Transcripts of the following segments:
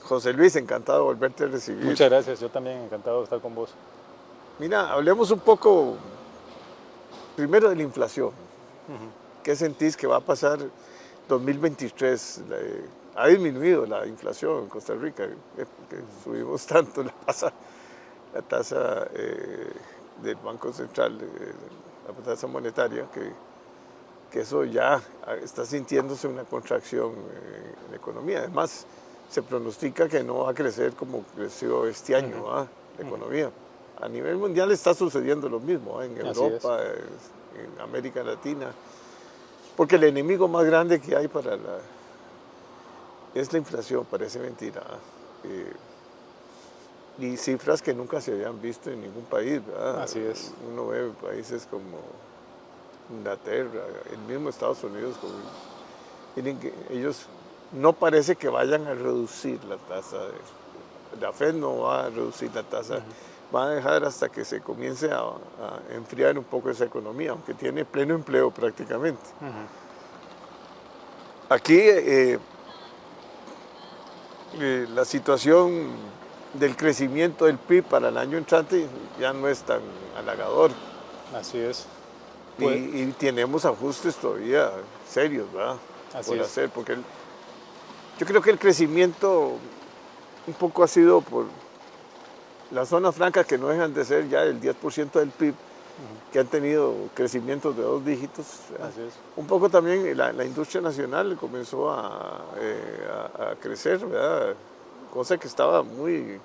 José Luis, encantado de volverte a recibir. Muchas gracias, yo también encantado de estar con vos. Mira, hablemos un poco primero de la inflación. ¿Qué sentís que va a pasar 2023? Ha disminuido la inflación en Costa Rica, porque subimos tanto la tasa del Banco Central, la tasa monetaria, que eso ya está sintiéndose una contracción en la economía. Además, se pronostica que no va a crecer como creció este año, la economía. A nivel mundial está sucediendo lo mismo, en Europa, en América Latina, porque el enemigo más grande que hay es la inflación, parece mentira. Y cifras que nunca se habían visto en ningún país, ¿verdad? Así es. Uno ve países como Inglaterra, el mismo Estados Unidos, miren que ellos no parece que vayan a reducir la tasa. La Fed no va a reducir la tasa, va a dejar hasta que se comience a enfriar un poco esa economía, aunque tiene pleno empleo prácticamente. Aquí la situación del crecimiento del PIB para el año entrante ya no es tan halagador. Así es. Y tenemos ajustes todavía serios, ¿verdad? Por hacer, porque yo creo que el crecimiento un poco ha sido por las zonas francas que no dejan de ser ya el 10% del PIB, que han tenido crecimientos de 2 dígitos. Así es. Un poco también la industria nacional comenzó a crecer, ¿verdad? Cosa que estaba muy...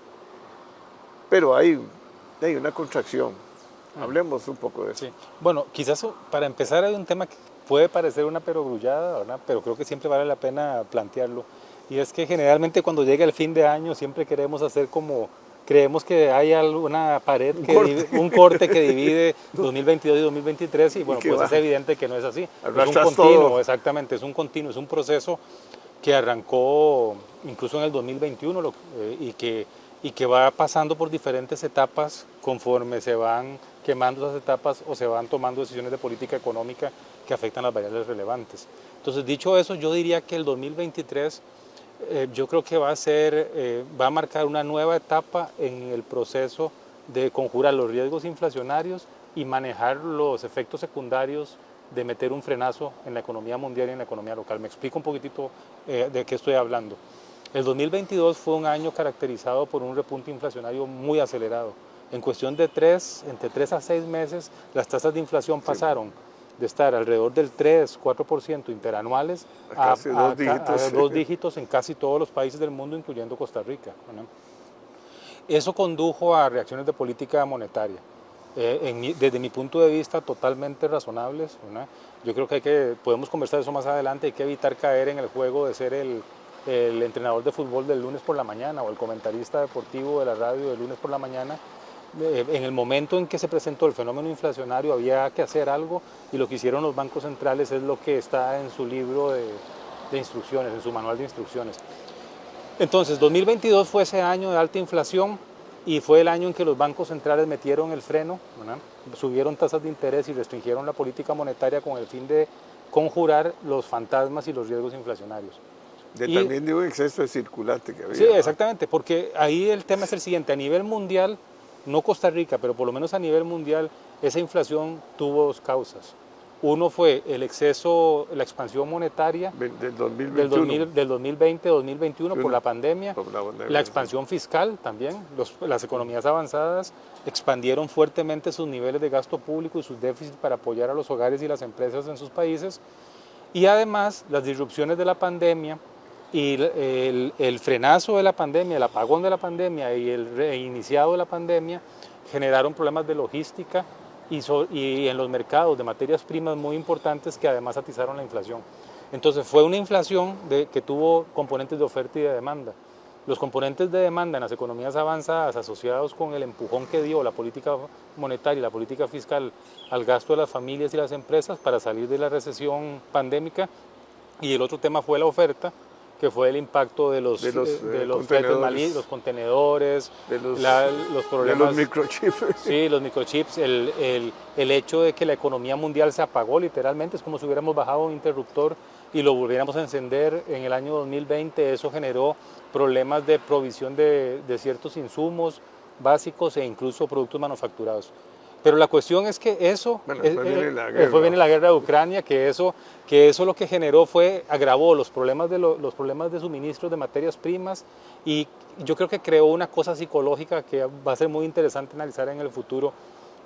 Pero hay una contracción. Hablemos un poco de eso. Sí. Bueno, quizás para empezar hay un tema que puede parecer una perogrullada, ¿verdad? Pero creo que siempre vale la pena plantearlo. Y es que generalmente cuando llega el fin de año siempre queremos hacer como... Creemos que hay alguna pared, un corte que divide 2022 y 2023 y bueno, pues es evidente que no es así. Es un continuo, exactamente, es un continuo, es un proceso que arrancó incluso en el 2021 y que va pasando por diferentes etapas conforme se van quemando esas etapas o se van tomando decisiones de política económica que afectan las variables relevantes. Entonces, dicho eso, yo diría que el 2023 yo creo que va a marcar una nueva etapa en el proceso de conjurar los riesgos inflacionarios y manejar los efectos secundarios de meter un frenazo en la economía mundial y en la economía local. Me explico un poquitito de qué estoy hablando. El 2022 fue un año caracterizado por un repunte inflacionario muy acelerado. En cuestión de entre 3 a 6 meses, las tasas de inflación pasaron de estar alrededor del 3-4% interanuales a 2 dígitos en casi todos los países del mundo, incluyendo Costa Rica, ¿no? Eso condujo a reacciones de política monetaria, desde mi punto de vista totalmente razonables, ¿no? Yo creo que podemos conversar de eso más adelante. Hay que evitar caer en el juego de ser el entrenador de fútbol del lunes por la mañana o el comentarista deportivo de la radio del lunes por la mañana. En el momento en que se presentó el fenómeno inflacionario había que hacer algo y lo que hicieron los bancos centrales es lo que está en su libro de instrucciones, en su manual de instrucciones. Entonces, 2022 fue ese año de alta inflación y fue el año en que los bancos centrales metieron el freno, ¿verdad? Subieron tasas de interés y restringieron la política monetaria con el fin de conjurar los fantasmas y los riesgos inflacionarios. También de un exceso de circulante que había. Sí, exactamente, porque ahí el tema es el siguiente: a nivel mundial, no Costa Rica, pero por lo menos a nivel mundial, esa inflación tuvo 2 causas. Uno fue el exceso, la expansión monetaria del 2021. del 2020-2021 por la pandemia. La expansión fiscal también. Las economías avanzadas expandieron fuertemente sus niveles de gasto público y sus déficits para apoyar a los hogares y las empresas en sus países. Y además, las disrupciones de la pandemia y el frenazo de la pandemia, el apagón de la pandemia y el reiniciado de la pandemia generaron problemas de logística y en los mercados de materias primas muy importantes que además atizaron la inflación. Entonces fue una inflación que tuvo componentes de oferta y de demanda. Los componentes de demanda en las economías avanzadas asociados con el empujón que dio la política monetaria y la política fiscal al gasto de las familias y las empresas para salir de la recesión pandémica, y el otro tema fue la oferta, que fue el impacto de los contenedores, los problemas de los microchips. Sí, los microchips, el hecho de que la economía mundial se apagó literalmente, es como si hubiéramos bajado un interruptor y lo volviéramos a encender en el año 2020, eso generó problemas de provisión de ciertos insumos básicos e incluso productos manufacturados. Pero la cuestión es que eso, Bueno, después viene la guerra. después viene la guerra de Ucrania, que eso lo que generó fue, agravó los problemas los problemas de suministros de materias primas, y yo creo que creó una cosa psicológica que va a ser muy interesante analizar en el futuro,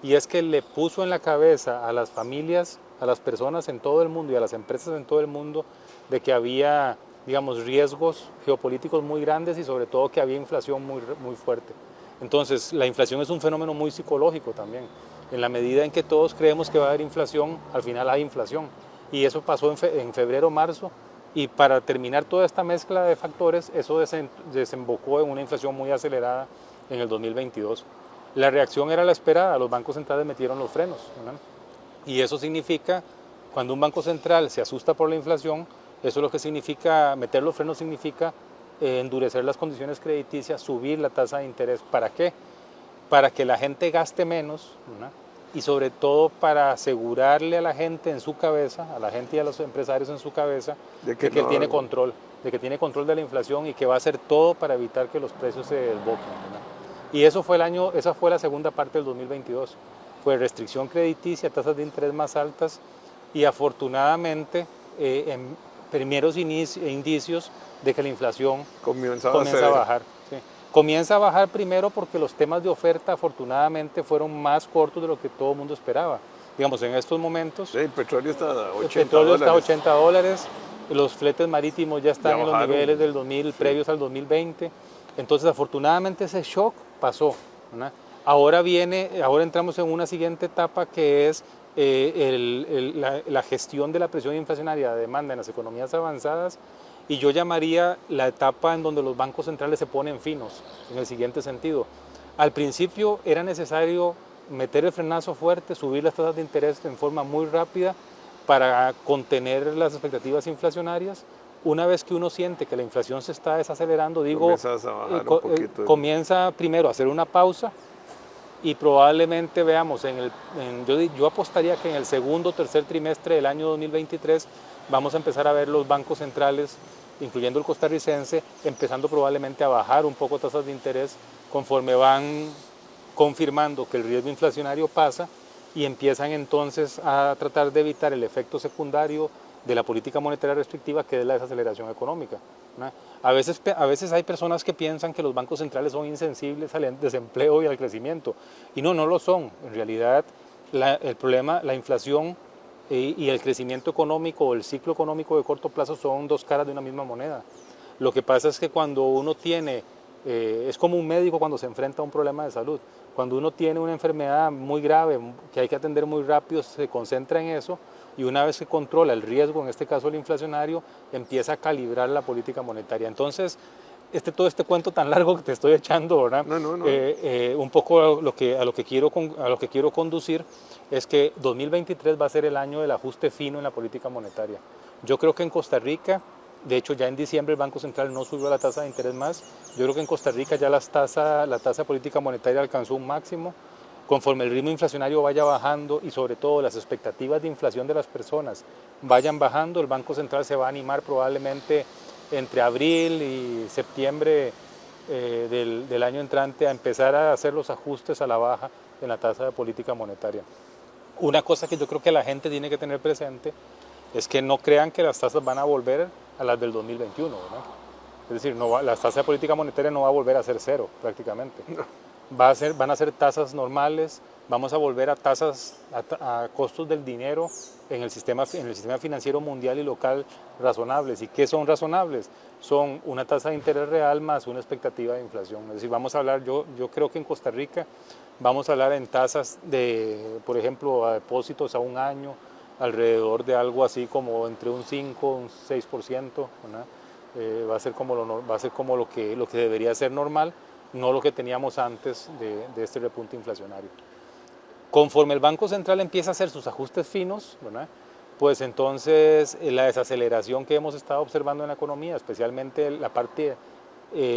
y es que le puso en la cabeza a las familias, a las personas en todo el mundo y a las empresas en todo el mundo de que había, digamos, riesgos geopolíticos muy grandes y sobre todo que había inflación muy fuerte. Entonces, la inflación es un fenómeno muy psicológico también. En la medida en que todos creemos que va a haber inflación, al final hay inflación. Y eso pasó en febrero, marzo, y para terminar toda esta mezcla de factores, eso desembocó en una inflación muy acelerada en el 2022. La reacción era la esperada, los bancos centrales metieron los frenos, ¿verdad? Y eso significa, cuando un banco central se asusta por la inflación, eso lo que significa, meter los frenos significa endurecer las condiciones crediticias, subir la tasa de interés. ¿Para qué? Para que la gente gaste menos, ¿verdad? Y sobre todo para asegurarle a la gente en su cabeza, a la gente y a los empresarios en su cabeza, de que él tiene control, de que tiene control de la inflación y que va a hacer todo para evitar que los precios se desboquen, ¿verdad? Y eso fue esa fue la segunda parte del 2022. Fue restricción crediticia, tasas de interés más altas y afortunadamente en primeros indicios de que la inflación comienza a bajar. Sí. Comienza a bajar primero porque los temas de oferta afortunadamente fueron más cortos de lo que todo el mundo esperaba. Digamos, en estos momentos sí, el petróleo está a $80. El petróleo está a $80, los fletes marítimos ya están en los niveles del 2000, sí, previos al 2020. Entonces, afortunadamente ese shock pasó, ¿verdad? Ahora entramos en una siguiente etapa que es la gestión de la presión inflacionaria de demanda en las economías avanzadas, y yo llamaría la etapa en donde los bancos centrales se ponen finos, en el siguiente sentido. Al principio era necesario meter el frenazo fuerte, subir las tasas de interés en forma muy rápida para contener las expectativas inflacionarias. Una vez que uno siente que la inflación se está desacelerando, comienza primero a hacer una pausa, y probablemente veamos, yo apostaría que en el segundo o tercer trimestre del año 2023 vamos a empezar a ver los bancos centrales, incluyendo el costarricense, empezando probablemente a bajar un poco tasas de interés conforme van confirmando que el riesgo inflacionario pasa, y empiezan entonces a tratar de evitar el efecto secundario de la política monetaria restrictiva, que es la desaceleración económica, ¿no? A veces hay personas que piensan que los bancos centrales son insensibles al desempleo y al crecimiento, y no lo son. En realidad, el problema, la inflación y el crecimiento económico o el ciclo económico de corto plazo son dos caras de una misma moneda. Lo que pasa es que cuando uno tiene, es como un médico cuando se enfrenta a un problema de salud. Cuando uno tiene una enfermedad muy grave que hay que atender muy rápido, se concentra en eso, y una vez que controla el riesgo, en este caso el inflacionario, empieza a calibrar la política monetaria. Entonces, todo este cuento tan largo que te estoy echando, ¿verdad? No. Un poco a lo que quiero conducir es que 2023 va a ser el año del ajuste fino en la política monetaria. Yo creo que en Costa Rica, de hecho ya en diciembre el Banco Central no subió la tasa de interés más. Yo creo que en Costa Rica ya la tasa de política monetaria alcanzó un máximo. Conforme el ritmo inflacionario vaya bajando y sobre todo las expectativas de inflación de las personas vayan bajando, el Banco Central se va a animar probablemente entre abril y septiembre del año entrante a empezar a hacer los ajustes a la baja en la tasa de política monetaria. Una cosa que yo creo que la gente tiene que tener presente es que no crean que las tasas van a volver a las del 2021, ¿verdad? Es decir, la tasa de política monetaria no va a volver a ser cero prácticamente. No. Van a ser tasas normales, vamos a volver a tasas, a costos del dinero en el sistema financiero mundial y local razonables. ¿Y qué son razonables? Son una tasa de interés real más una expectativa de inflación. Es decir, vamos a hablar, yo creo que en Costa Rica vamos a hablar en tasas de, por ejemplo, a depósitos a un año, alrededor de algo así como entre un 5 un 6%, ¿verdad? Va a ser como lo que debería ser normal, no lo que teníamos antes de este repunte inflacionario. Conforme el Banco Central empieza a hacer sus ajustes finos, ¿verdad? Pues entonces la desaceleración que hemos estado observando en la economía, especialmente la parte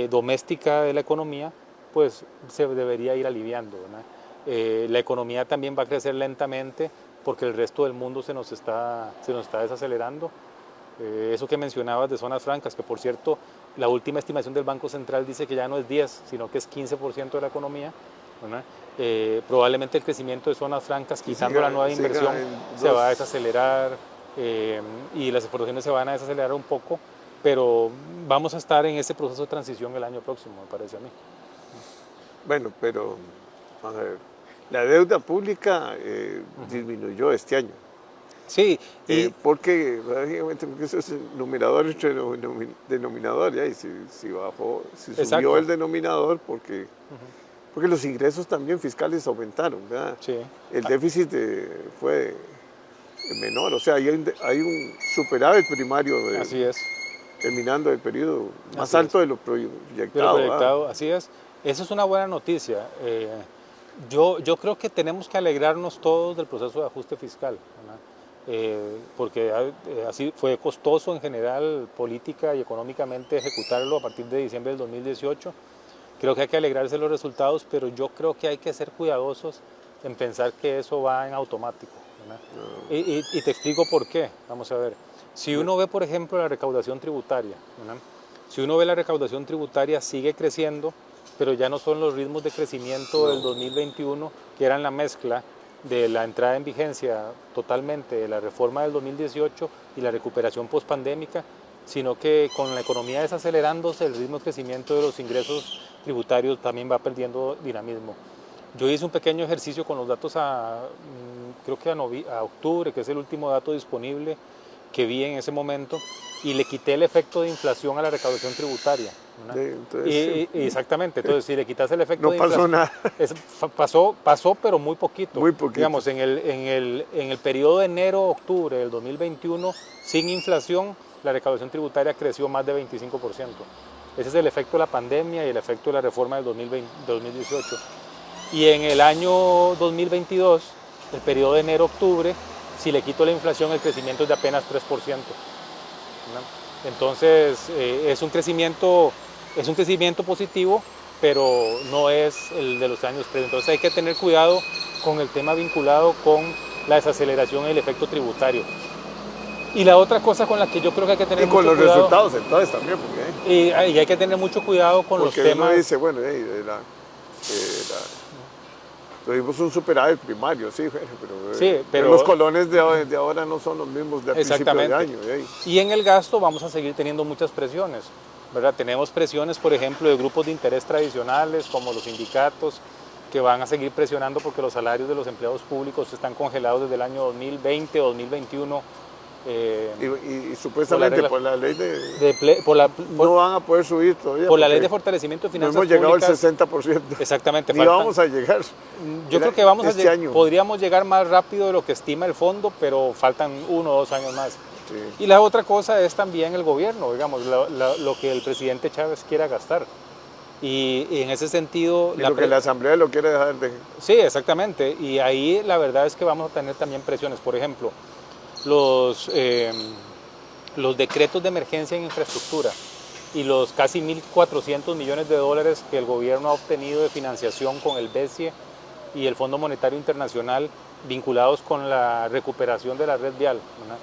doméstica de la economía, pues se debería ir aliviando, ¿verdad? La economía también va a crecer lentamente porque el resto del mundo se nos está desacelerando. Eso que mencionabas de zonas francas, que por cierto, la última estimación del Banco Central dice que ya no es 10, sino que es 15% de la economía, ¿verdad? Probablemente el crecimiento de zonas francas, quitando la nueva inversión, se va a desacelerar y las exportaciones se van a desacelerar un poco, pero vamos a estar en ese proceso de transición el año próximo, me parece a mí. Bueno, pero a ver, la deuda pública disminuyó este año. Sí, porque eso es numerador entre denominador, ¿ya? Y si bajó, si subió exacto. el denominador, porque los ingresos también fiscales aumentaron, ¿verdad? Sí. El déficit fue menor, o sea, hay un superávit primario Así es. terminando el periodo más Así alto es. de lo proyectado. De lo proyectado, así es. Eso es una buena noticia. Yo creo que tenemos que alegrarnos todos del proceso de ajuste fiscal, ¿verdad? Porque así fue costoso en general, política y económicamente, ejecutarlo a partir de diciembre del 2018. Creo que hay que alegrarse de los resultados, pero yo creo que hay que ser cuidadosos en pensar que eso va en automático, ¿verdad? Y te explico por qué. Vamos a ver. Si uno ve, por ejemplo, la recaudación tributaria, ¿verdad? Si uno ve la recaudación tributaria sigue creciendo, pero ya no son los ritmos de crecimiento del 2021, que eran la mezcla de la entrada en vigencia totalmente de la reforma del 2018 y la recuperación pospandémica, sino que con la economía desacelerándose, el ritmo de crecimiento de los ingresos tributarios también va perdiendo dinamismo. Yo hice un pequeño ejercicio con los datos creo que a octubre, que es el último dato disponible que vi en ese momento, y le quité el efecto de inflación a la recaudación tributaria. Sí, entonces, exactamente, entonces si le quitas el efecto no de pasó inflación, nada. pasó pero muy poquito. Muy poquito. Digamos, en el periodo de enero-octubre del 2021, sin inflación, la recaudación tributaria creció más de 25%. Ese es el efecto de la pandemia y el efecto de la reforma del 2018. Y en el año 2022, el periodo de enero-octubre, si le quito la inflación, el crecimiento es de apenas 3%. ¿No? Entonces, es un crecimiento positivo, pero no es el de los años previos. Entonces hay que tener cuidado con el tema vinculado con la desaceleración y el efecto tributario. Y la otra cosa con la que yo creo que hay que tener mucho cuidado... Y con los resultados entonces también. Porque, y hay que tener mucho cuidado con los temas... Porque uno dice, bueno, tuvimos un superávit primario, sí, pero los colones de ahora no son los mismos de principio de año. Y en el gasto vamos a seguir teniendo muchas presiones, ¿verdad? Tenemos presiones, por ejemplo, de grupos de interés tradicionales, como los sindicatos, que van a seguir presionando porque los salarios de los empleados públicos están congelados desde el año 2020 o 2021. Y supuestamente por la ley no van a poder subir todavía. Por la ley de fortalecimiento de finanzas públicas. No hemos llegado al 60%. Exactamente. Ni vamos a llegar. Yo creo que podríamos llegar más rápido de lo que estima el fondo, pero faltan 1 o 2 años más. Sí. Y la otra cosa es también el gobierno, digamos, lo que el presidente Chávez quiera gastar. Y en ese sentido... Y lo que la Asamblea lo quiere dejar de... Sí, exactamente. Y ahí la verdad es que vamos a tener también presiones. Por ejemplo, los decretos de emergencia en infraestructura y los casi 1.400 millones de dólares que el gobierno ha obtenido de financiación con el BESIE y el Fondo Monetario Internacional vinculados con la recuperación de la red vial, ¿verdad?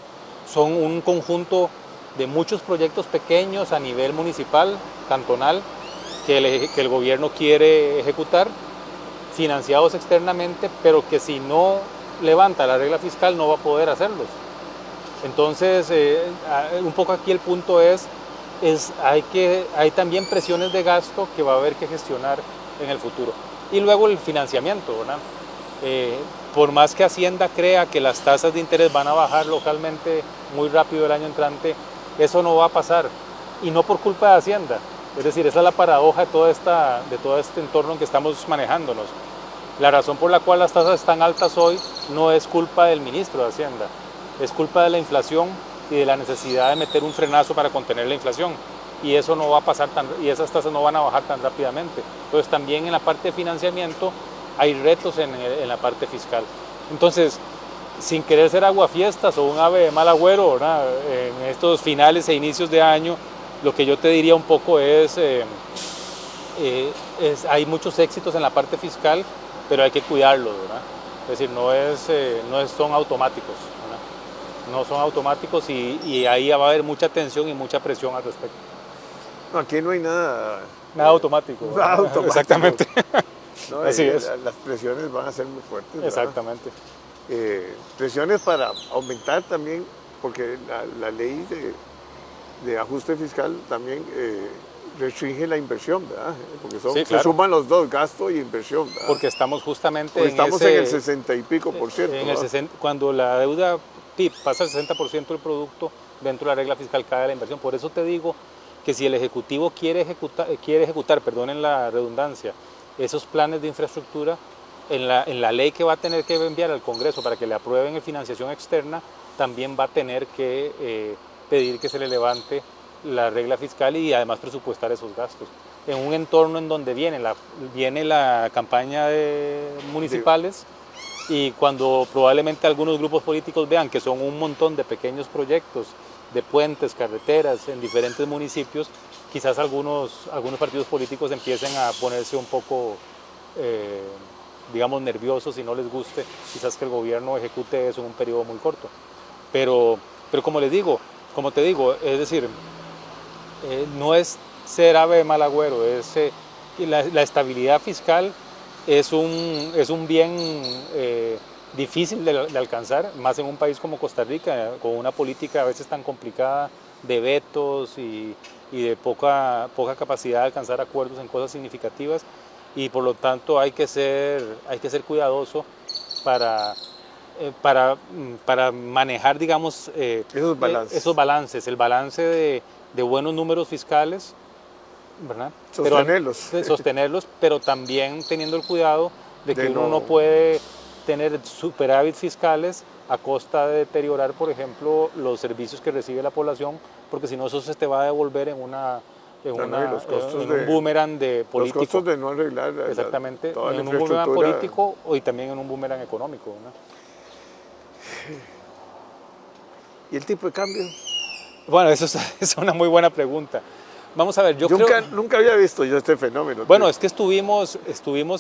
Son un conjunto de muchos proyectos pequeños a nivel municipal, cantonal, que el gobierno quiere ejecutar, financiados externamente, pero que si no levanta la regla fiscal no va a poder hacerlos. Entonces, un poco aquí el punto hay también presiones de gasto que va a haber que gestionar en el futuro. Y luego el financiamiento, ¿verdad? Por más que Hacienda crea que las tasas de interés van a bajar localmente muy rápido el año entrante, eso no va a pasar. Y no por culpa de Hacienda. Es decir, esa es la paradoja de todo este entorno en que estamos manejándonos. La razón por la cual las tasas están altas hoy no es culpa del ministro de Hacienda, es culpa de la inflación y de la necesidad de meter un frenazo para contener la inflación. Y eso no va a pasar y esas tasas no van a bajar tan rápidamente. Entonces también en la parte de financiamiento hay retos en la parte fiscal. Entonces, sin querer ser aguafiestas o un ave de mal agüero, ¿verdad? En estos finales e inicios de año, lo que yo te diría un poco hay muchos éxitos en la parte fiscal, pero hay que cuidarlos, ¿verdad? Es decir, no son automáticos, ¿verdad? no son automáticos y ahí va a haber mucha tensión y mucha presión al respecto. No, aquí no hay nada. Nada automático. Nada automático. Exactamente. No, Así es. Las presiones van a ser muy fuertes. ¿verdad? Exactamente. Presiones para aumentar también, porque la ley de ajuste fiscal también restringe la inversión, ¿verdad? Porque Sí, claro. se suman los dos, gasto y inversión. ¿verdad? Porque estamos justamente Porque estamos en el 60 y pico en por ciento. el 60, cuando la deuda PIB pasa al 60% del producto, dentro de la regla fiscal cae la inversión. Por eso te digo que si el Ejecutivo quiere ejecutar, perdonen la redundancia, esos planes de infraestructura, en la ley que va a tener que enviar al Congreso para que le aprueben financiación externa, también va a tener que pedir que se le levante la regla fiscal y además presupuestar esos gastos. En un entorno en donde viene la campaña de municipales y cuando probablemente algunos grupos políticos vean que son un montón de pequeños proyectos de puentes, carreteras en diferentes municipios, quizás algunos partidos políticos empiecen a ponerse un poco, digamos, nerviosos y no les guste quizás que el gobierno ejecute eso en un periodo muy corto. Pero como te digo, es decir, no es ser ave de mal agüero, la estabilidad fiscal es un bien difícil de alcanzar, más en un país como Costa Rica, con una política a veces tan complicada de vetos y de poca capacidad de alcanzar acuerdos en cosas significativas, y por lo tanto hay que ser cuidadoso para manejar, digamos, esos balances, el balance de buenos números fiscales, ¿verdad? Sostenerlos, pero también teniendo el cuidado de que uno no puede tener superávit fiscales a costa de deteriorar, por ejemplo, los servicios que recibe la población, porque si no eso se te va a devolver en un boomerang de político. Los costos de no arreglar exactamente, toda la en un boomerang infraestructura político y también en un boomerang económico, ¿no? ¿Y el tipo de cambio? Bueno, eso es una muy buena pregunta. Vamos a ver, nunca había visto yo este fenómeno. Bueno, es que estuvimos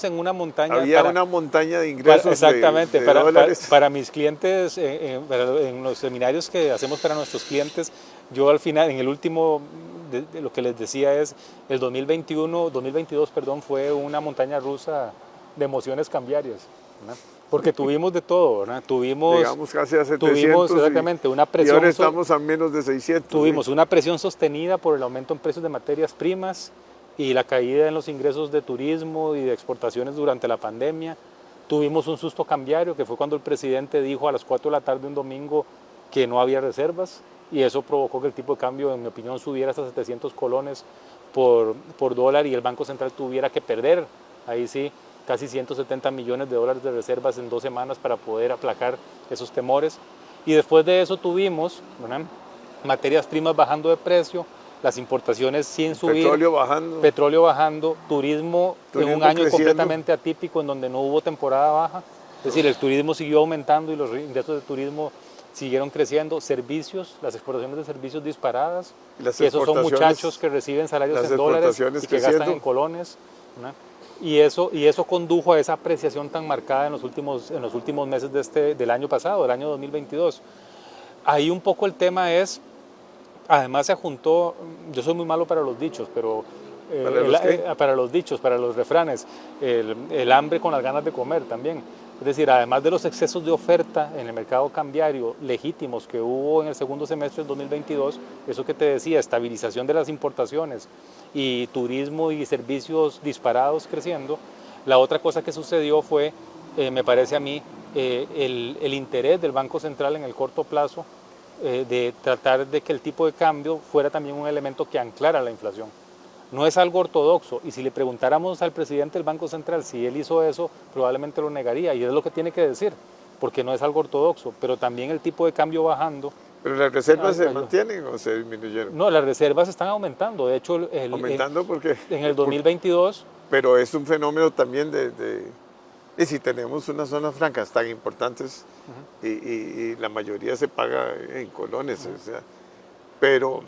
en una montaña. Había una montaña de ingresos. Exactamente, de dólares. para mis clientes, en los seminarios que hacemos para nuestros clientes, yo al final, en el último, de lo que les decía es, el 2022, fue una montaña rusa de emociones cambiarias, ¿no? Porque tuvimos de todo, ¿no? Llegamos casi a 700 exactamente, una presión. Y ahora estamos a menos de 600. Tuvimos una presión sostenida por el aumento en precios de materias primas y la caída en los ingresos de turismo y de exportaciones durante la pandemia. Tuvimos un susto cambiario, que fue cuando el presidente dijo a las 4 de la tarde un domingo que no había reservas, y eso provocó que el tipo de cambio, en mi opinión, subiera hasta 700 colones por dólar y el Banco Central tuviera que perder, ahí sí, casi 170 millones de dólares de reservas en 2 semanas para poder aplacar esos temores. Y después de eso tuvimos, ¿verdad?, materias primas bajando de precio, las importaciones sin subir, petróleo bajando, turismo en un año creciendo, completamente atípico en donde no hubo temporada baja, es decir, el turismo siguió aumentando y los ingresos de turismo siguieron creciendo, servicios, las exportaciones de servicios disparadas, y esos son muchachos que reciben salarios en dólares y que gastan en colones, ¿no? Y eso condujo a esa apreciación tan marcada en los últimos meses del año pasado, del año 2022. Ahí un poco el tema es, además se juntó, yo soy muy malo para los dichos, pero para los refranes, el hambre con las ganas de comer también. Es decir, además de los excesos de oferta en el mercado cambiario legítimos que hubo en el segundo semestre del 2022, eso que te decía, estabilización de las importaciones y turismo y servicios disparados creciendo, la otra cosa que sucedió fue, me parece a mí, el interés del Banco Central en el corto plazo de tratar de que el tipo de cambio fuera también un elemento que anclara la inflación. No es algo ortodoxo, y si le preguntáramos al presidente del Banco Central si él hizo eso, probablemente lo negaría, y es lo que tiene que decir, porque no es algo ortodoxo, pero también el tipo de cambio bajando. ¿Pero las reservas se mantienen o se disminuyeron? No, las reservas están aumentando, de hecho... ¿Aumentando por qué? En el 2022... Pero es un fenómeno también y si tenemos unas zonas francas tan importantes y la mayoría se paga en colones, o sea, pero...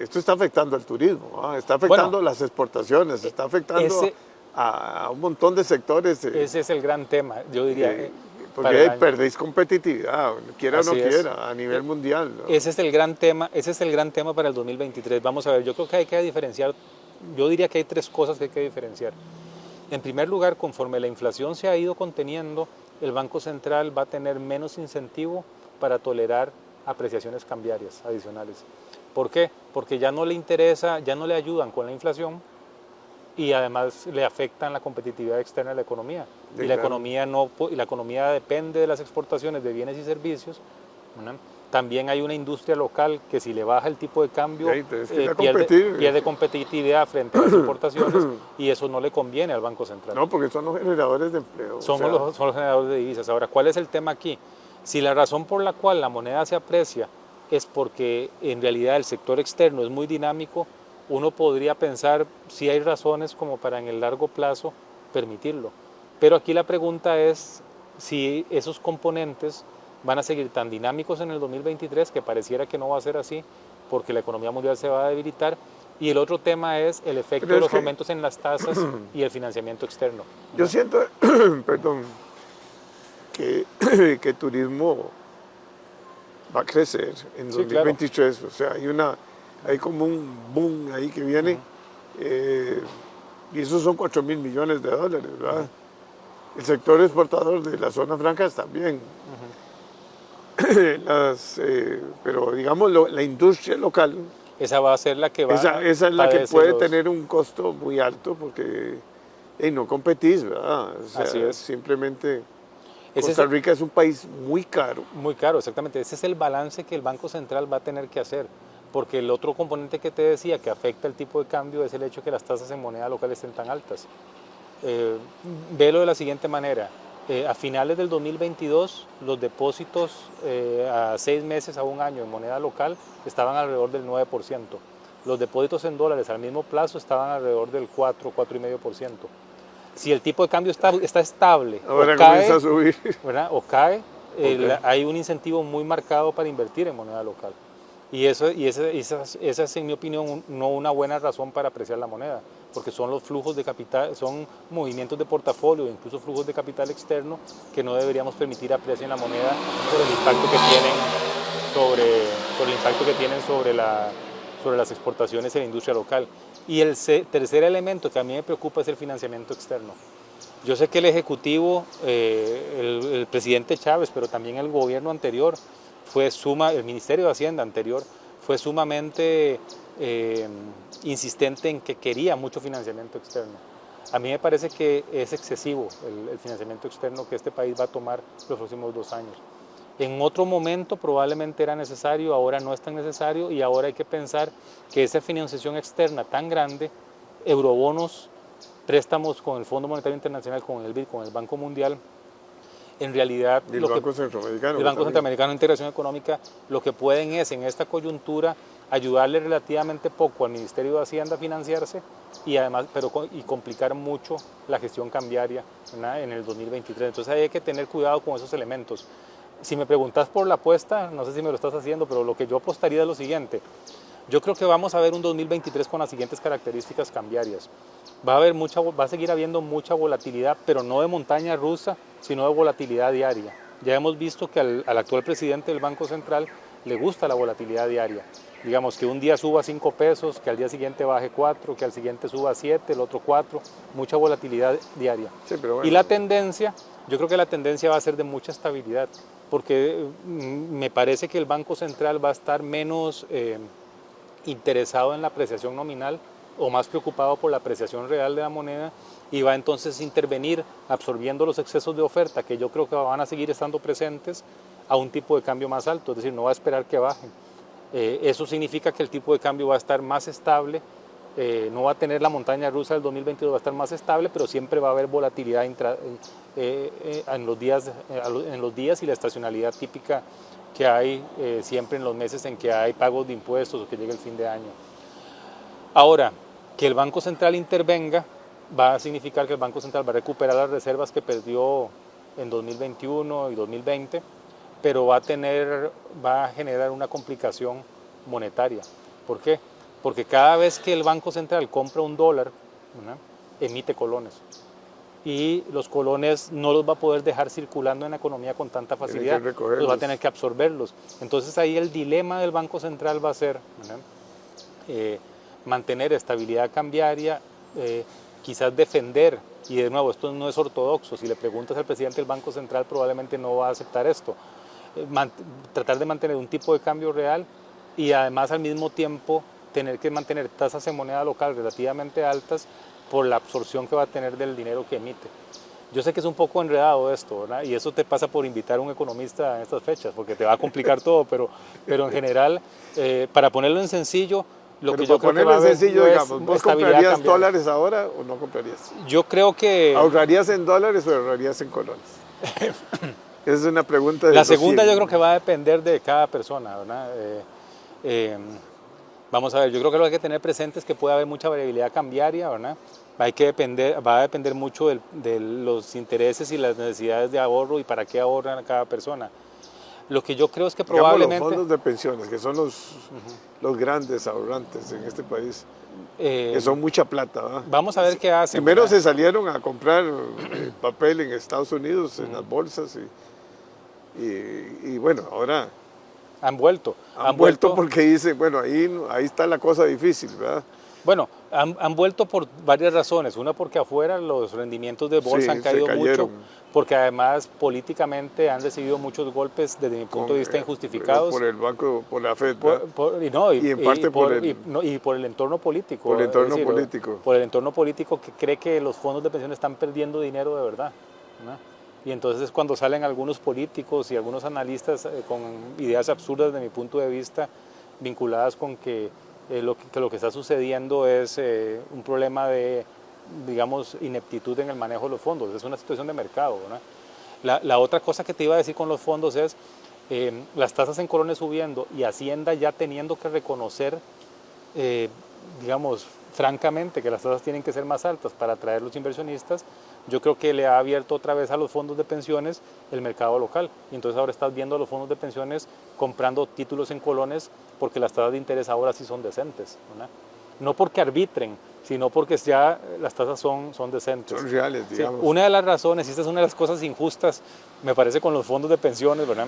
esto está afectando al turismo, ¿no? Está afectando las exportaciones, está afectando a un montón de sectores. Ese es el gran tema, yo diría. porque para el año. perdéis competitividad, quiera o no Así es. quiera, a nivel mundial, ¿no? Ese es el gran tema para el 2023. Vamos a ver, yo creo que hay que diferenciar, yo diría que hay tres cosas que hay que diferenciar. En primer lugar, conforme la inflación se ha ido conteniendo, el Banco Central va a tener menos incentivo para tolerar apreciaciones cambiarias adicionales. ¿Por qué? Porque ya no le interesa, ya no le ayudan con la inflación y además le afectan la competitividad externa de la economía. Sí, Y la claro. economía y la economía depende de las exportaciones de bienes y servicios, ¿no? También hay una industria local que si le baja el tipo de cambio Sí, tienes que ir a competir. pierde competitividad frente a las importaciones y eso no le conviene al Banco Central. No, porque son los generadores de empleo. Son, o sea, son los generadores de divisas. Ahora, ¿cuál es el tema aquí? Si la razón por la cual la moneda se aprecia es porque en realidad el sector externo es muy dinámico, uno podría pensar si hay razones como para en el largo plazo permitirlo. Pero aquí la pregunta es si esos componentes van a seguir tan dinámicos en el 2023, que pareciera que no va a ser así, porque la economía mundial se va a debilitar. Y el otro tema es el efecto Pero de es los que- aumentos en las tasas y el financiamiento externo. yo siento, perdón, que, que el turismo va a crecer en Sí, claro. 2023. O sea, hay como un boom ahí que viene. Y esos son 4.000 millones de dólares, ¿verdad? El sector exportador de las zonas francas también. Pero digamos, la industria local, Esa va a ser la que va esa es la que padece puede tener un costo muy alto porque no competís, ¿verdad? O sea, Así es. simplemente Ese Costa es Rica es un país muy caro. muy caro, exactamente. Ese es el balance que el Banco Central va a tener que hacer, porque el otro componente que te decía que afecta el tipo de cambio es el hecho de que las tasas en moneda local estén tan altas. Velo de la siguiente manera. A finales del 2022, los depósitos a 6 meses a un año en moneda local estaban alrededor del 9%. Los depósitos en dólares al mismo plazo estaban alrededor del 4,5%. Si el tipo de cambio está estable Ahora o comienza cae, a subir. ¿verdad? O cae, Ok. hay un incentivo muy marcado para invertir en moneda local. Y esa es, en mi opinión, no una buena razón para apreciar la moneda, porque son los flujos de capital, son movimientos de portafolio, incluso flujos de capital externo que no deberíamos permitir aprecien la moneda por el impacto que tienen sobre las exportaciones en la industria local. Y el tercer elemento que a mí me preocupa es el financiamiento externo. Yo sé que el Ejecutivo, el presidente Chávez, pero también el gobierno anterior, el Ministerio de Hacienda anterior, fue sumamente insistente en que quería mucho financiamiento externo. A mí me parece que es excesivo el financiamiento externo que este país va a tomar los próximos 2 años. En otro momento probablemente era necesario, ahora no es tan necesario y ahora hay que pensar que esa financiación externa tan grande, eurobonos, préstamos con el Fondo Monetario Internacional, con el BID, con el Banco Mundial, en realidad Y el Banco Centroamericano. el Banco también. Centroamericano de Integración Económica lo que pueden es en esta coyuntura ayudarle relativamente poco al Ministerio de Hacienda a financiarse y además y complicar mucho la gestión cambiaria, ¿verdad?, en el 2023. Entonces hay que tener cuidado con esos elementos. Si me preguntas por la apuesta, no sé si me lo estás haciendo, pero lo que yo apostaría es lo siguiente. Yo creo que vamos a ver un 2023 con las siguientes características cambiarias. Va a seguir habiendo mucha volatilidad, pero no de montaña rusa, sino de volatilidad diaria. Ya hemos visto que al actual presidente del Banco Central le gusta la volatilidad diaria. Digamos que un día suba 5 pesos, que al día siguiente baje 4, que al siguiente suba 7, el otro 4, mucha volatilidad diaria. Sí, pero bueno. Y la tendencia, yo creo que la tendencia va a ser de mucha estabilidad, porque me parece que el Banco Central va a estar menos interesado en la apreciación nominal o más preocupado por la apreciación real de la moneda y va entonces a intervenir absorbiendo los excesos de oferta que yo creo que van a seguir estando presentes a un tipo de cambio más alto, es decir, no va a esperar que bajen. Eso significa que el tipo de cambio va a estar más estable, no va a tener la montaña rusa del 2022, va a estar más estable, pero siempre va a haber volatilidad en los días y la estacionalidad típica que hay siempre en los meses en que hay pagos de impuestos o que llegue el fin de año. Ahora, que el Banco Central intervenga va a significar que el Banco Central va a recuperar las reservas que perdió en 2021 y 2020, pero va a generar una complicación monetaria. ¿Por qué? Porque cada vez que el Banco Central compra un dólar, ¿verdad?, emite colones. y los colones no los va a poder dejar circulando en la economía con tanta facilidad, los va a tener que absorberlos. Entonces ahí el dilema del Banco Central va a ser mantener estabilidad cambiaria, quizás defender, y de nuevo esto no es ortodoxo, si le preguntas al presidente del Banco Central probablemente no va a aceptar esto, tratar de mantener un tipo de cambio real y además al mismo tiempo tener que mantener tasas en moneda local relativamente altas por la absorción que va a tener del dinero que emite. Yo sé que es un poco enredado esto, ¿verdad? Y eso te pasa por invitar a un economista en estas fechas, porque te va a complicar todo, pero en general, para ponerlo en sencillo, lo que yo creo que va a haber sencillo, es digamos, ¿vos comprarías dólares ahora o no comprarías? Yo creo que... ¿Ahorrarías en dólares o ahorrarías en colones? Esa es una pregunta de La segunda yo creo que va a depender de cada persona, ¿verdad? Vamos a ver, yo creo que lo que hay que tener presente es que puede haber mucha variabilidad cambiaria, ¿verdad? Va a depender mucho de los intereses y las necesidades de ahorro y para qué ahorran cada persona. Lo que yo creo es que probablemente... Digamos, los fondos de pensiones, que son los grandes ahorrantes en este país, que son mucha plata, ¿verdad? Vamos a ver qué hacen. Primero ¿verdad? se salieron a comprar papel en Estados Unidos, en las bolsas, y bueno, ahora... Han vuelto porque dicen, bueno, ahí está la cosa difícil, ¿verdad? Bueno, han vuelto por varias razones. Una, porque afuera los rendimientos de bolsa han caído mucho, porque además políticamente han recibido muchos golpes desde mi punto de vista injustificados. Por el banco, por la FED, y por el entorno político. Por el entorno político. Por el entorno político que cree que los fondos de pensiones están perdiendo dinero de verdad, ¿no? Y entonces cuando salen algunos políticos y algunos analistas con ideas absurdas desde mi punto de vista, vinculadas con que lo que está sucediendo es un problema de, digamos, ineptitud en el manejo de los fondos. Es una situación de mercado, ¿no? La otra cosa que te iba a decir con los fondos es las tasas en colones subiendo y Hacienda ya teniendo que reconocer, digamos, francamente que las tasas tienen que ser más altas para atraer los inversionistas. Yo creo que le ha abierto otra vez a los fondos de pensiones el mercado local. Y entonces ahora estás viendo a los fondos de pensiones comprando títulos en colones porque las tasas de interés ahora sí son decentes, ¿verdad? No porque arbitren, sino porque ya las tasas son decentes. Son reales, digamos. Sí, una de las razones, y esta es una de las cosas injustas, me parece, con los fondos de pensiones, ¿verdad?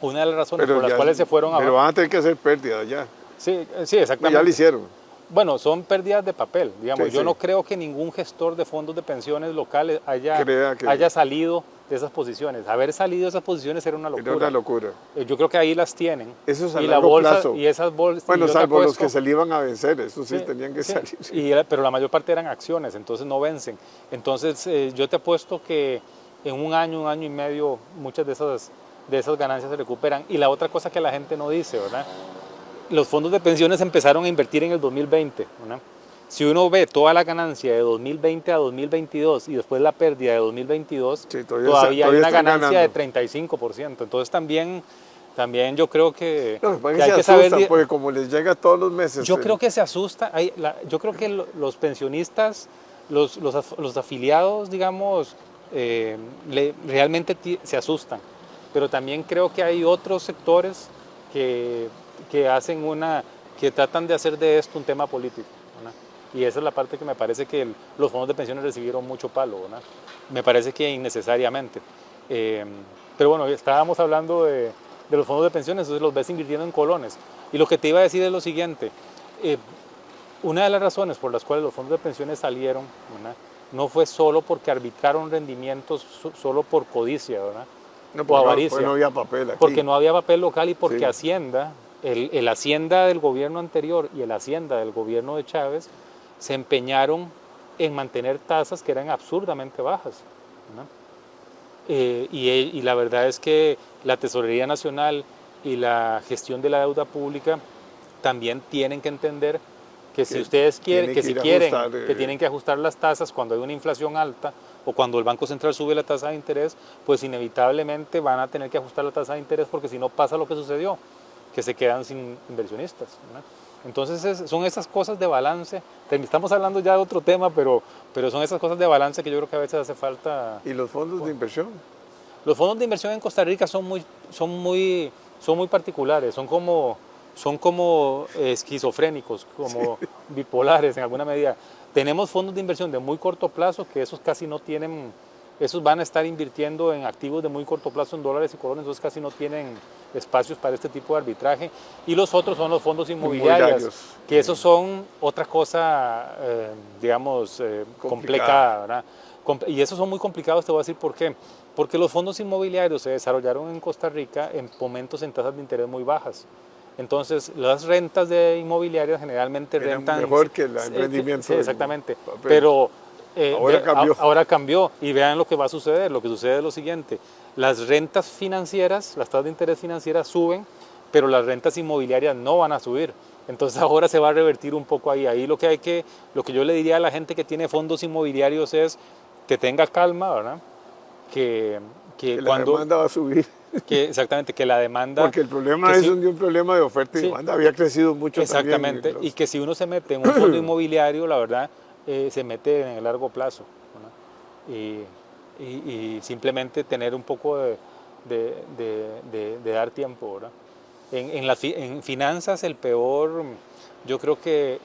Una de las razones por las cuales se fueron a... Pero van a tener que hacer pérdidas ya. Sí, exactamente. Ya lo hicieron. Bueno, son pérdidas de papel, digamos. Sí, yo no creo que ningún gestor de fondos de pensiones locales haya salido de esas posiciones. Haber salido de esas posiciones era una locura. Era una locura. Yo creo que ahí las tienen. Eso es a largo plazo. Y esas bolsas... Bueno, salvo los que se le iban a vencer, eso sí tenían que salir. Pero la mayor parte eran acciones, entonces no vencen. Entonces yo te apuesto que en un año y medio, muchas de esas ganancias se recuperan. Y la otra cosa que la gente no dice, ¿verdad? Los fondos de pensiones empezaron a invertir en el 2020, ¿verdad? Si uno ve toda la ganancia de 2020 a 2022 y después la pérdida de 2022, todavía hay una ganancia de 35%. Entonces también yo creo que hay que saber... Porque como les llega todos los meses... Yo creo que se asusta. Yo creo que los pensionistas, los afiliados, digamos, realmente se asustan. Pero también creo que hay otros sectores que tratan de hacer de esto un tema político, ¿verdad? Y esa es la parte que me parece que los fondos de pensiones recibieron mucho palo, ¿verdad? Me parece que innecesariamente. Pero bueno, estábamos hablando de los fondos de pensiones, entonces los ves invirtiendo en colones. Y lo que te iba a decir es lo siguiente, una de las razones por las cuales los fondos de pensiones salieron, ¿verdad? No fue solo porque arbitraron rendimientos solo por codicia, ¿verdad? O avaricia. No había papel aquí. Porque no había papel local y porque Hacienda... El Hacienda del gobierno anterior y el Hacienda del gobierno de Chávez se empeñaron en mantener tasas que eran absurdamente bajas, ¿no? Y la verdad es que la Tesorería Nacional y la gestión de la deuda pública también tienen que entender que si ustedes quieren, que tienen que ajustar las tasas cuando hay una inflación alta o cuando el Banco Central sube la tasa de interés, pues inevitablemente van a tener que ajustar la tasa de interés porque si no pasa lo que sucedió, que se quedan sin inversionistas, ¿no? Entonces son esas cosas de balance. Estamos hablando ya de otro tema, pero son esas cosas de balance que yo creo que a veces hace falta. ¿Y los fondos de inversión? Los fondos de inversión en Costa Rica son muy particulares, son como esquizofrénicos, como bipolares en alguna medida. Tenemos fondos de inversión de muy corto plazo que esos casi no tienen, esos van a estar invirtiendo en activos de muy corto plazo en dólares y colones, entonces casi no tienen espacios para este tipo de arbitraje. Y los otros son los fondos inmobiliarios, que esos son otra cosa, digamos, complicada, ¿verdad? Y esos son muy complicados, te voy a decir por qué. Porque los fondos inmobiliarios se desarrollaron en Costa Rica en momentos en tasas de interés muy bajas. Entonces, las rentas de inmobiliarias generalmente Eran rentan... mejor que el rendimiento. Sí, exactamente. Pero ahora cambió. Ahora cambió. Y vean lo que va a suceder. Lo que sucede es lo siguiente. Las rentas financieras, las tasas de interés financieras suben, pero las rentas inmobiliarias no van a subir. Entonces ahora se va a revertir un poco ahí. Ahí lo que yo le diría a la gente que tiene fondos inmobiliarios es que tenga calma, ¿verdad? Que cuando la demanda va a subir. Exactamente, que la demanda... Porque el problema es un problema de oferta y demanda, había crecido mucho exactamente, también. Y que si uno se mete en un fondo inmobiliario, la verdad, se mete en el largo plazo. Y simplemente tener un poco de dar tiempo, ¿verdad? En finanzas yo creo que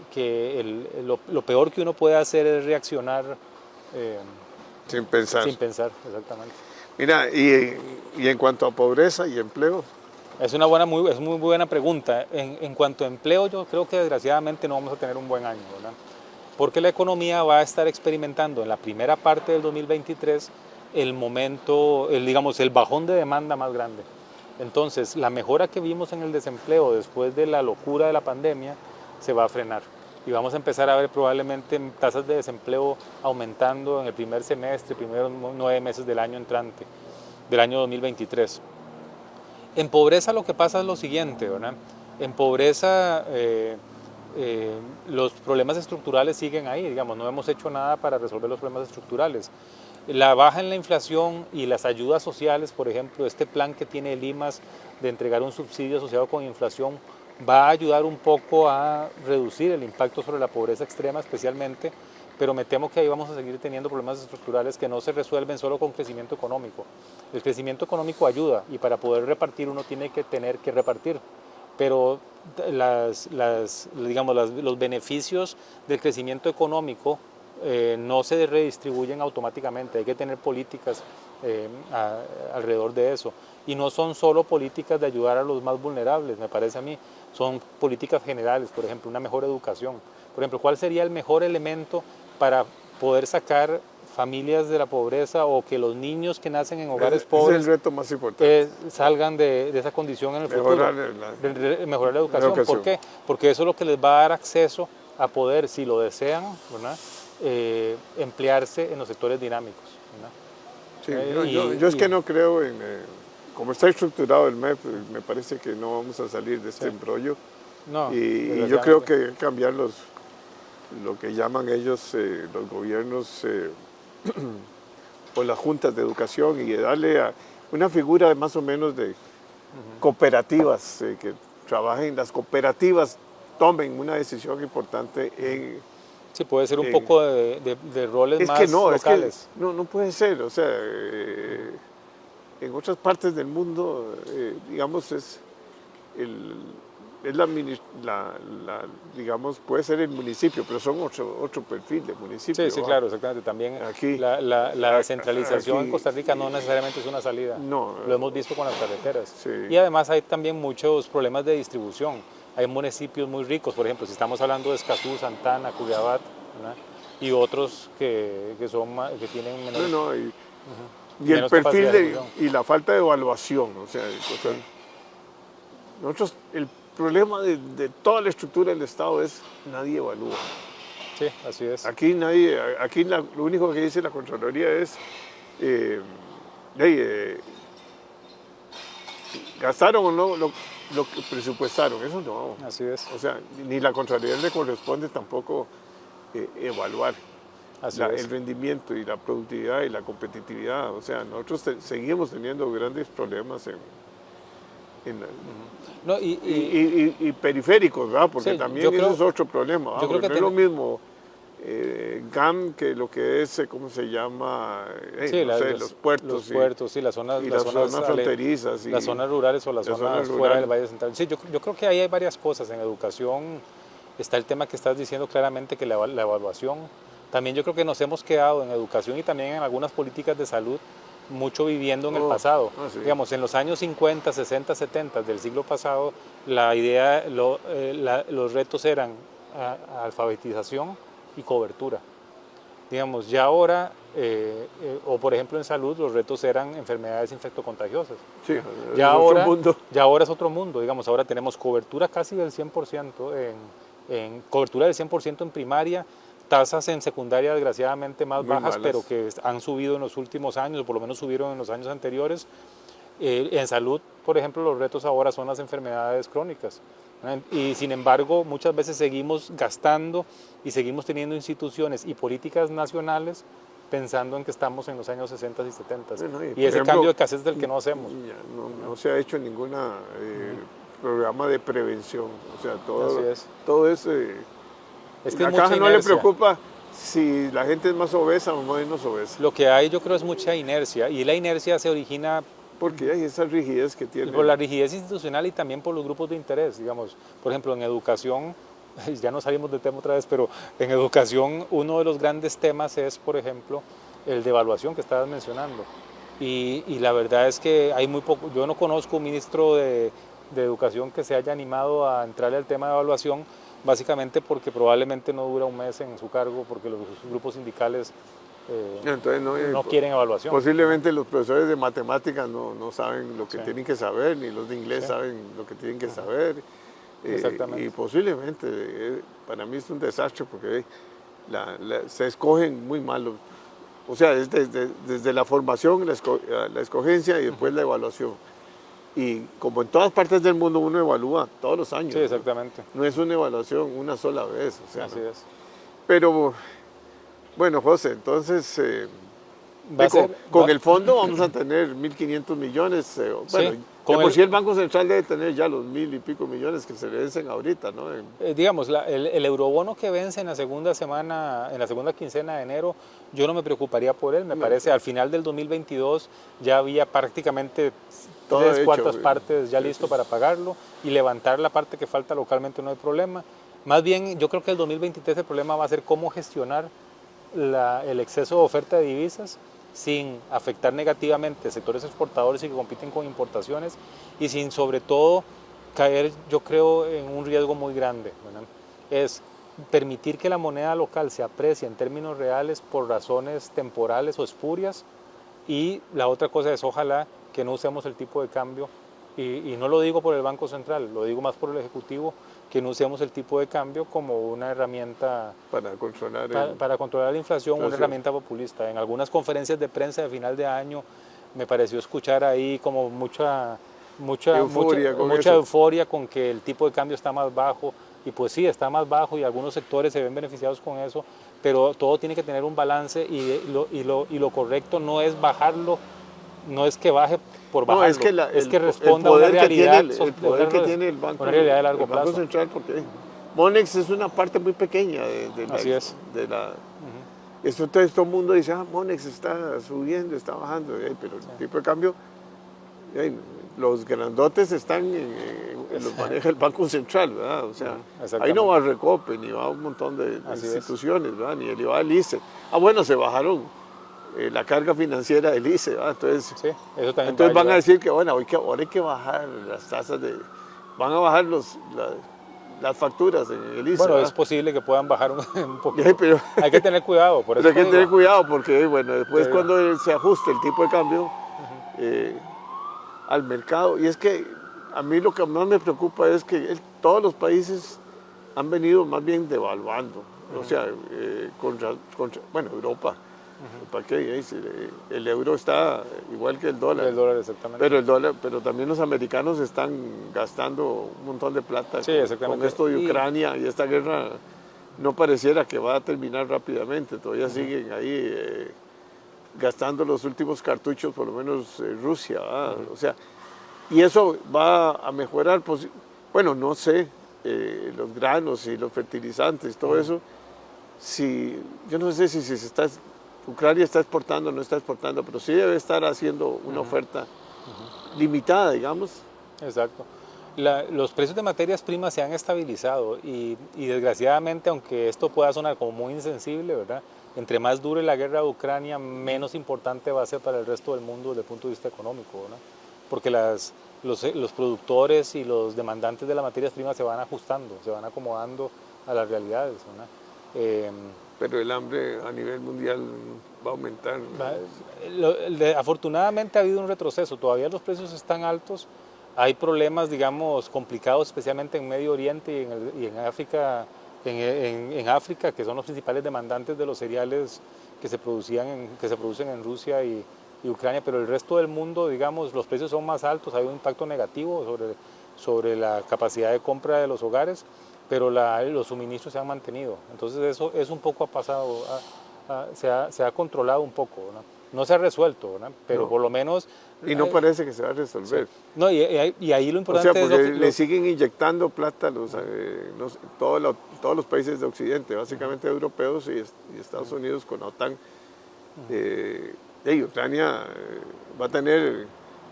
lo peor que uno puede hacer es reaccionar sin pensar. Sin pensar, exactamente. Mira, y en cuanto a pobreza y empleo. Es muy buena pregunta. En cuanto a empleo, yo creo que desgraciadamente no vamos a tener un buen año, ¿verdad? Porque la economía va a estar experimentando en la primera parte del 2023 el bajón de demanda más grande. Entonces, la mejora que vimos en el desempleo después de la locura de la pandemia se va a frenar. Y vamos a empezar a ver probablemente tasas de desempleo aumentando en el primer semestre, primeros 9 meses del año entrante, del año 2023. En pobreza lo que pasa es lo siguiente, ¿verdad? En pobreza los problemas estructurales siguen ahí, digamos, no hemos hecho nada para resolver los problemas estructurales. La baja en la inflación y las ayudas sociales, por ejemplo, este plan que tiene el IMAS de entregar un subsidio asociado con inflación, va a ayudar un poco a reducir el impacto sobre la pobreza extrema especialmente, pero me temo que ahí vamos a seguir teniendo problemas estructurales que no se resuelven solo con crecimiento económico. El crecimiento económico ayuda y para poder repartir uno tiene que tener que repartir, pero los beneficios del crecimiento económico no se redistribuyen automáticamente, hay que tener políticas alrededor de eso. Y no son solo políticas de ayudar a los más vulnerables, me parece a mí, son políticas generales, por ejemplo, una mejor educación. Por ejemplo, ¿cuál sería el mejor elemento para poder sacar familias de la pobreza o que los niños que nacen en hogares pobres es el reto más importante. Salgan de esa condición en el futuro? Mejorar la educación. ¿Por qué? Porque eso es lo que les va a dar acceso a poder, si lo desean, ¿verdad? Emplearse en los sectores dinámicos, ¿verdad? Sí, yo es que no creo en... como está estructurado el MEP, me parece que no vamos a salir de este embrollo. No, y yo creo que hay que cambiar lo que llaman ellos los gobiernos o las juntas de educación y darle a una figura más o menos de cooperativas, que trabajen, las cooperativas tomen una decisión importante en... Sí, puede ser un poco de roles más locales. Es que no puede ser, o sea, en otras partes del mundo, digamos, digamos, puede ser el municipio, pero son otro perfil de municipio. Sí, claro, exactamente. También aquí, la descentralización en Costa Rica no necesariamente es una salida. No. Lo hemos visto con las carreteras. Sí. Y además hay también muchos problemas de distribución. Hay municipios muy ricos, por ejemplo, si estamos hablando de Escazú, Santana, Cuyabat, ¿verdad? Y otros que tienen menos... Y el perfil y la falta de evaluación, o sea, nosotros, el problema de toda la estructura del Estado es nadie evalúa. Sí, así es. Aquí lo único que dice la Contraloría es gastaron o no lo que presupuestaron, eso no. Así es. O sea, ni la Contraloría le corresponde tampoco evaluar el rendimiento y la productividad y la competitividad. O sea, nosotros seguimos teniendo grandes problemas y periféricos, ¿verdad? Porque sí, también eso es otro problema. Yo creo que no es lo mismo GAM que lo que es, ¿cómo se llama? Los puertos. Los puertos, sí, las zonas fronterizas. Las zonas rurales o las zonas fuera del Valle Central. Sí, yo creo que ahí hay varias cosas. En educación está el tema que estás diciendo claramente, que la evaluación También yo creo que nos hemos quedado en educación y también en algunas políticas de salud mucho viviendo en el pasado. Sí. Digamos, en los años 50, 60, 70 del siglo pasado, la idea, los retos eran alfabetización y cobertura. Digamos, ya ahora, o por ejemplo en salud, los retos eran enfermedades infectocontagiosas. Sí, Ya es ahora, otro mundo. ya ahora es otro mundo. Digamos, ahora tenemos cobertura casi del 100%, cobertura del 100% en primaria, tasas en secundaria desgraciadamente más bajas, pero que han subido en los últimos años, o por lo menos subieron en los años anteriores. En salud, por ejemplo, los retos ahora son las enfermedades crónicas. Y sin embargo, muchas veces seguimos gastando y seguimos teniendo instituciones y políticas nacionales pensando en que estamos en los años 60 y 70. Bueno, y ese cambio de casas es del que no hacemos. No se ha hecho ningún programa de prevención. O sea, todo es... Es que la caja no le preocupa si la gente es más obesa o menos obesa. Lo que hay, yo creo, es mucha inercia, y la inercia se origina porque hay esa rigidez que tiene. Por la rigidez institucional y también por los grupos de interés, digamos. Por ejemplo, en educación, ya no salimos del tema otra vez, pero en educación uno de los grandes temas es, por ejemplo, el de evaluación que estabas mencionando. Y la verdad es que hay muy poco, yo no conozco un ministro de educación que se haya animado a entrarle al tema de evaluación, básicamente porque probablemente no dura un mes en su cargo, porque los grupos sindicales entonces, no quieren evaluación. Posiblemente los profesores de matemáticas no saben lo que tienen que saber, ni los de inglés saben lo que tienen que saber. Exactamente. Y posiblemente, para mí es un desastre porque se escogen muy mal. O sea, es desde la formación, la escogencia y después la evaluación. Y como en todas partes del mundo uno evalúa todos los años. Sí, exactamente. No es una evaluación una sola vez. O sea, así es. Pero... Bueno, José, entonces con el fondo vamos a tener 1.500 millones. Bueno, por si el Banco Central debe tener ya los 1.000 y pico millones que se le vencen ahorita, ¿no? Digamos, el eurobono que vence en la segunda semana, en la segunda quincena de enero, yo no me preocuparía por él. Me parece, al final del 2022 ya había prácticamente tres cuartas partes ya listo para pagarlo, y levantar la parte que falta localmente no hay problema. Más bien, yo creo que el 2023 el problema va a ser cómo gestionar el exceso de oferta de divisas sin afectar negativamente sectores exportadores y que compiten con importaciones, y sin sobre todo caer, yo creo, en un riesgo muy grande, ¿verdad? Es permitir que la moneda local se aprecie en términos reales por razones temporales o espurias, y la otra cosa es ojalá que no usemos el tipo de cambio, y no lo digo por el Banco Central, lo digo más por el Ejecutivo, que no usemos el tipo de cambio como una herramienta para controlar la inflación, una herramienta populista. En algunas conferencias de prensa de final de año me pareció escuchar ahí como mucha euforia con que el tipo de cambio está más bajo, y pues sí, está más bajo y algunos sectores se ven beneficiados con eso, pero todo tiene que tener un balance, y lo correcto no es bajarlo, no es que baje por bajarlo, es que responda a una realidad, el poder que tiene el Banco, de largo plazo. Banco Central, porque Monex es una parte muy pequeña Así es. Entonces todo el mundo dice, Monex está subiendo, está bajando, pero el tipo de cambio, los grandotes están los maneja el Banco Central, ¿verdad? O sea, ahí no va Recope, ni va un montón de instituciones, ¿verdad? Ni el ICE. Bueno, se bajaron la carga financiera del ICE, ¿verdad? Entonces, sí, eso también entonces van a decir que bueno, ahora hay que bajar las tasas van a bajar las facturas en el ICE. Bueno, ¿verdad? es posible que puedan bajar un poquito. Pero, hay que tener cuidado, por eso hay que tener cuidado porque bueno, después cuando se ajuste el tipo de cambio al mercado, y es que a mí lo que más me preocupa es que todos los países han venido más bien devaluando, o sea, bueno, Europa. ¿Para qué? El euro está igual que el dólar. El dólar, exactamente. Pero también los americanos están gastando un montón de plata con esto de Ucrania, y esta guerra no pareciera que va a terminar rápidamente. Todavía siguen ahí gastando los últimos cartuchos, por lo menos Rusia. O sea, y eso va a mejorar, bueno, no sé, los granos y los fertilizantes, todo eso. Yo no sé si Ucrania está exportando o no está exportando, pero sí debe estar haciendo una oferta limitada, digamos. Exacto. Los precios de materias primas se han estabilizado, y desgraciadamente, aunque esto pueda sonar como muy insensible, ¿verdad? entre más dure la guerra de Ucrania, menos importante va a ser para el resto del mundo desde el punto de vista económico, ¿no? Porque los productores y los demandantes de las materias primas se van ajustando, se van acomodando a las realidades, ¿no? Pero el hambre a nivel mundial va a aumentar. Afortunadamente ha habido un retroceso, todavía los precios están altos, hay problemas, digamos, complicados, especialmente en Medio Oriente y en África, en África, que son los principales demandantes de los cereales que se producen en Rusia y Ucrania, pero el resto del mundo, digamos, los precios son más altos, hay un impacto negativo sobre la capacidad de compra de los hogares, pero los suministros se han mantenido. Entonces eso un poco ha pasado, se ha controlado un poco, ¿no? No se ha resuelto, ¿no? Pero No. por lo menos... Y no parece que se va a resolver. Sí. No, y ahí lo O importante sea, porque es le siguen inyectando plata todos los países de Occidente, básicamente europeos y Estados Unidos con la OTAN. Ucrania va a tener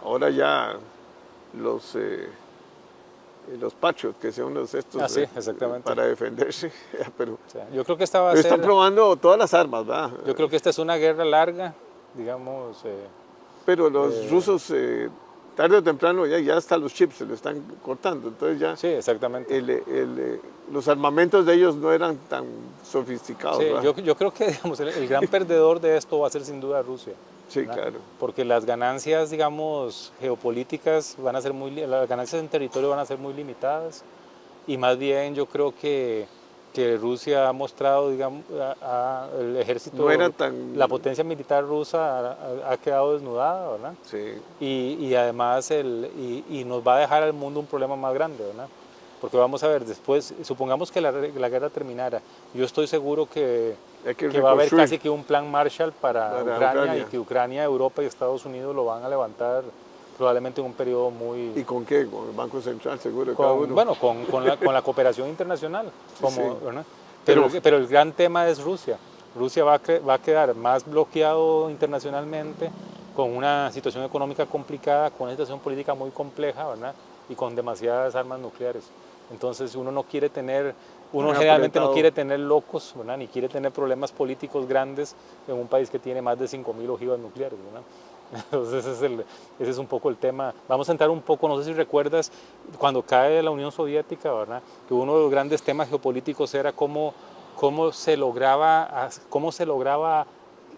ahora ya los Patriot, que son estos sí, exactamente. para defenderse. Pero, o sea, yo creo que esta va a pero ser... están probando todas las armas, ¿verdad? Yo creo que esta es una guerra larga, digamos... pero los rusos, tarde o temprano, ya hasta los chips se lo están cortando. Entonces ya Sí, exactamente. los armamentos de ellos no eran tan sofisticados. Sí, ¿verdad? yo creo que digamos, el gran perdedor de esto va a ser sin duda Rusia. Sí, ¿verdad? claro. Porque las ganancias, digamos, geopolíticas van a ser las ganancias en territorio van a ser muy limitadas y más bien yo creo que Rusia ha mostrado, digamos, el ejército, No era tan... la potencia militar rusa ha quedado desnudada, ¿verdad? Sí. Y además y nos va a dejar al mundo un problema más grande, ¿verdad? Porque vamos a ver, después, supongamos que la guerra terminara, yo estoy seguro que va a haber casi que un plan Marshall para Ucrania y que Ucrania, Europa y Estados Unidos lo van a levantar probablemente en un periodo muy... ¿Y con qué? ¿Con el Banco Central seguro? Bueno, con la cooperación internacional. Sí. ¿Verdad? Pero el gran tema es Rusia. Rusia va a quedar más bloqueado internacionalmente, con una situación económica complicada, con una situación política muy compleja, ¿verdad? Y con demasiadas armas nucleares. Entonces uno generalmente no quiere tener locos, ¿verdad? Ni quiere tener problemas políticos grandes en un país que tiene más de 5.000 ojivas nucleares, ¿verdad? Entonces ese es un poco el tema. Vamos a entrar un poco, no sé si recuerdas, cuando cae la Unión Soviética, ¿verdad? Que uno de los grandes temas geopolíticos era cómo se lograba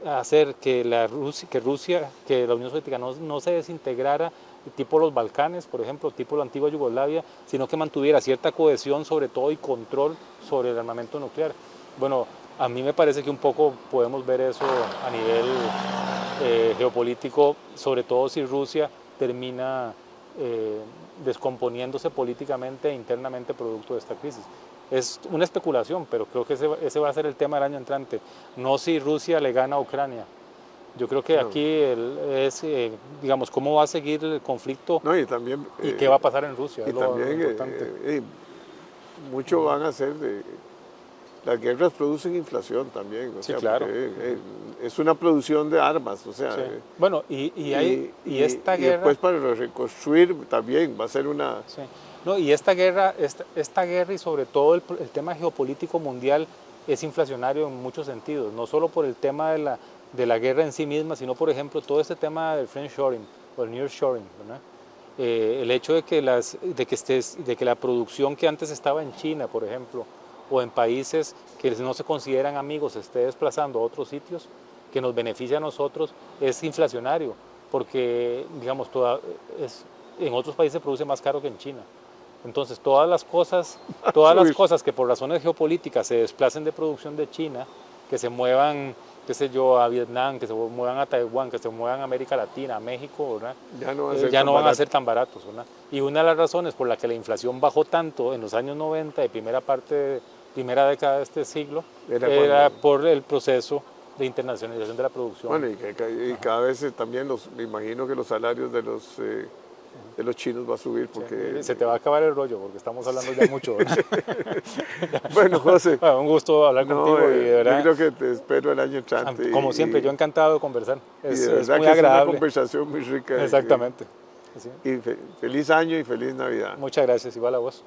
hacer que la Unión Soviética no se desintegrara, tipo los Balcanes, por ejemplo, tipo la antigua Yugoslavia, sino que mantuviera cierta cohesión sobre todo y control sobre el armamento nuclear. Bueno, a mí me parece que un poco podemos ver eso a nivel geopolítico, sobre todo si Rusia termina descomponiéndose políticamente e internamente producto de esta crisis. Es una especulación, pero creo que ese va a ser el tema del año entrante. No si Rusia le gana a Ucrania. Yo creo que aquí digamos, cómo va a seguir el conflicto y también, qué va a pasar en Rusia. Y también mucho van a ser las guerras producen inflación también. O sea, claro. Es una producción de armas, o sea. Sí. Bueno, y esta guerra... después para reconstruir también va a ser una... Sí. No, y esta guerra y sobre todo el tema geopolítico mundial es inflacionario en muchos sentidos, no solo por el tema de la guerra en sí misma, sino por ejemplo todo este tema del friendshoring o el nearshoring, ¿verdad? El hecho de que la producción que antes estaba en China, por ejemplo, o en países que no se consideran amigos, se esté desplazando a otros sitios que nos beneficia a nosotros, es inflacionario, porque digamos, en otros países se produce más caro que en China. Entonces todas las cosas que por razones geopolíticas se desplacen de producción de China, que se muevan, qué sé yo, a Vietnam, que se muevan a Taiwán, que se muevan a América Latina, a México, ¿verdad? Ya no van a ser tan baratos, ¿verdad? Y una de las razones por la que la inflación bajó tanto en los años 90, de primera década de este siglo, era por el proceso de internacionalización de la producción. Bueno, y cada vez también me imagino que los salarios de los chinos va a subir porque... Se te va a acabar el rollo porque estamos hablando ya mucho, ¿verdad? Bueno, José. Bueno, un gusto hablar contigo. Y de verdad, yo creo que te espero el año entrante. Como siempre, yo encantado de conversar. Es muy agradable. Es una conversación muy rica. Exactamente. Y feliz año y feliz Navidad. Muchas gracias, igual a vos.